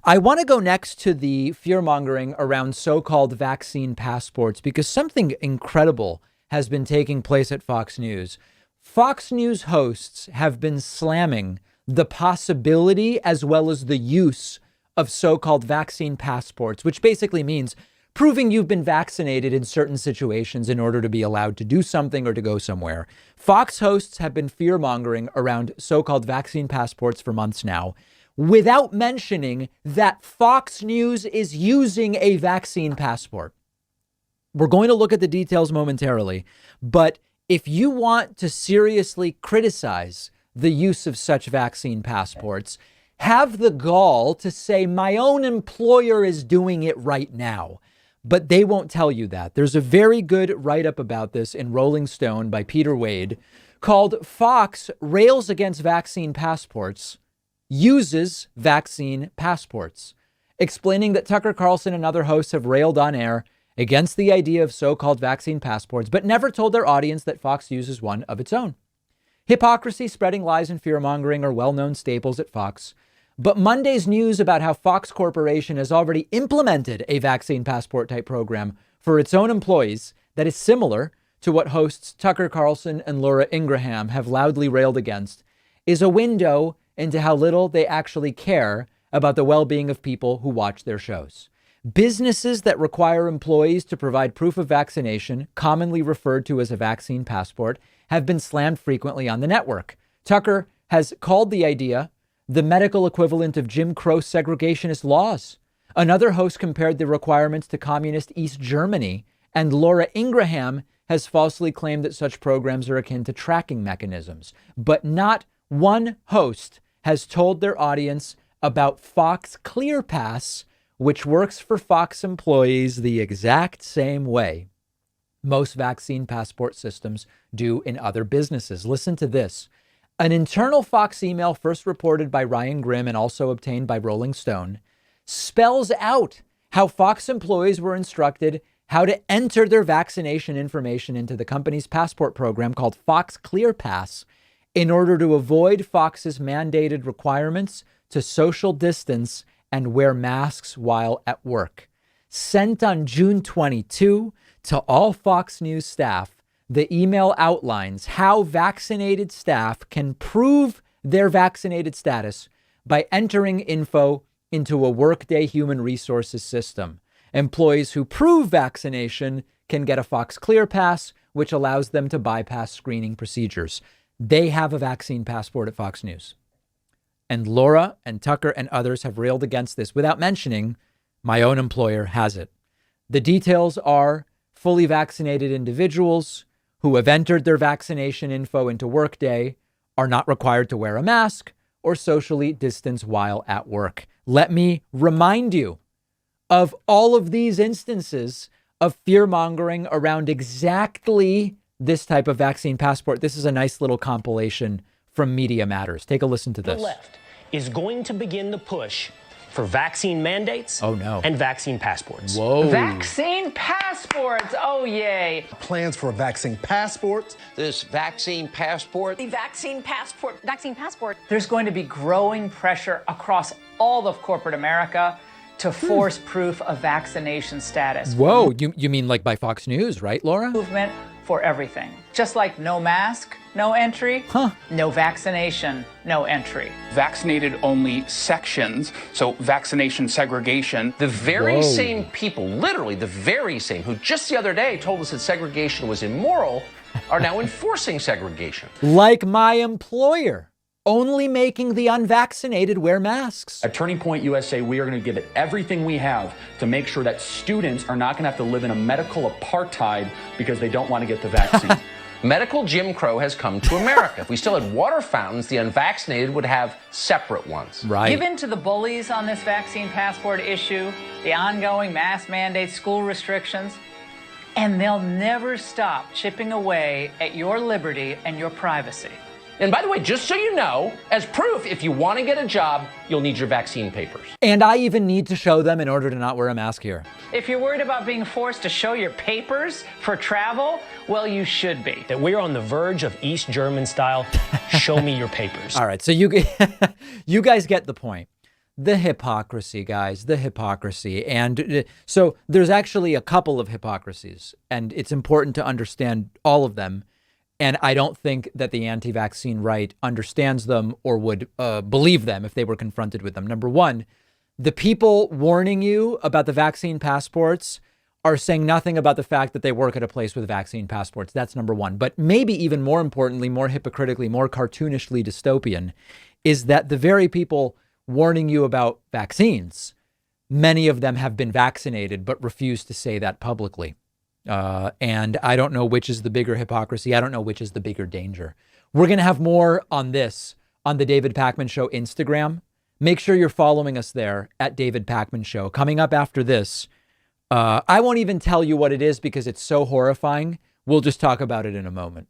I want to go next to the fear-mongering around so-called vaccine passports because something incredible has been taking place at Fox News. Fox News hosts have been slamming the possibility as well as the use of so-called vaccine passports, which basically means proving you've been vaccinated in certain situations in order to be allowed to do something or to go somewhere. Fox hosts have been fear-mongering around so-called vaccine passports for months now, without mentioning that Fox News is using a vaccine passport. We're going to look at the details momentarily, but if you want to seriously criticize the use of such vaccine passports, have the gall to say my own employer is doing it right now. But they won't tell you that. There's a very good write-up about this in Rolling Stone by Peter Wade called Fox Rails Against Vaccine Passports, Uses Vaccine Passports, explaining that Tucker Carlson and other hosts have railed on air against the idea of so-called vaccine passports, but never told their audience that Fox uses one of its own. Hypocrisy, spreading lies, and fear-mongering are well-known staples at Fox. But Monday's news about how Fox Corporation has already implemented a vaccine passport type program for its own employees that is similar to what hosts Tucker Carlson and Laura Ingraham have loudly railed against is a window into how little they actually care about the well-being of people who watch their shows. Businesses that require employees to provide proof of vaccination, commonly referred to as a vaccine passport, have been slammed frequently on the network. Tucker has called the idea the medical equivalent of Jim Crow segregationist laws. Another host compared the requirements to communist East Germany, and Laura Ingraham has falsely claimed that such programs are akin to tracking mechanisms. But not one host has told their audience about Fox ClearPass, which works for Fox employees the exact same way most vaccine passport systems do in other businesses. Listen to this. An internal Fox email first reported by Ryan Grimm and also obtained by Rolling Stone spells out how Fox employees were instructed how to enter their vaccination information into the company's passport program called Fox ClearPass in order to avoid Fox's mandated requirements to social distance and wear masks while at work. Sent on June 22 to all Fox News staff, the email outlines how vaccinated staff can prove their vaccinated status by entering info into a Workday human resources system. Employees who prove vaccination can get a Fox ClearPass, which allows them to bypass screening procedures. They have a vaccine passport at Fox News. And Laura and Tucker and others have railed against this without mentioning my own employer has it. The details are fully vaccinated individuals who have entered their vaccination info into Workday are not required to wear a mask or socially distance while at work. Let me remind you of all of these instances of fear-mongering around exactly this type of vaccine passport. This is a nice little compilation from Media Matters. Take a listen to this. The left is going to begin the push for vaccine mandates and vaccine passports. Whoa. Vaccine passports. Oh, yay. Plans for a vaccine passport. This vaccine passport. The vaccine passport. Vaccine passport. There's going to be growing pressure across all of corporate America to force proof of vaccination status. Whoa, you mean like by Fox News, right, Laura? Movement for everything. Just like no mask, no entry. No vaccination, no entry. Vaccinated only sections, so vaccination segregation. The very same people, literally the very same, who just the other day told us that segregation was immoral, are now enforcing segregation. Like my employer, only making the unvaccinated wear masks. At Turning Point USA, we are going to give it everything we have to make sure that students are not going to have to live in a medical apartheid because they don't want to get the vaccine. Medical Jim Crow has come to America. If we still had water fountains, the unvaccinated would have separate ones. Right. Give in to the bullies on this vaccine passport issue, the ongoing mask mandates, school restrictions, and they'll never stop chipping away at your liberty and your privacy. And by the way, just so you know, as proof, if you want to get a job, you'll need your vaccine papers. And I even need to show them in order to not wear a mask here. If you're worried about being forced to show your papers for travel, well, you should be. That we're on the verge of East German style, show me your papers. All right, so you guys get the point. The hypocrisy, guys, the hypocrisy. And so there's actually a couple of hypocrisies, and it's important to understand all of them. And I don't think that the anti-vaccine right understands them or would believe them if they were confronted with them. Number one, the people warning you about the vaccine passports are saying nothing about the fact that they work at a place with vaccine passports. That's number one. But maybe even more importantly, more hypocritically, more cartoonishly dystopian, is that the very people warning you about vaccines, many of them have been vaccinated, but refuse to say that publicly. And I don't know which is the bigger hypocrisy. I don't know which is the bigger danger. We're going to have more on this on the David Pakman Show Instagram. Make sure you're following us there at David Pakman Show. Coming up after this, I won't even tell you what it is because it's so horrifying. We'll just talk about it in a moment.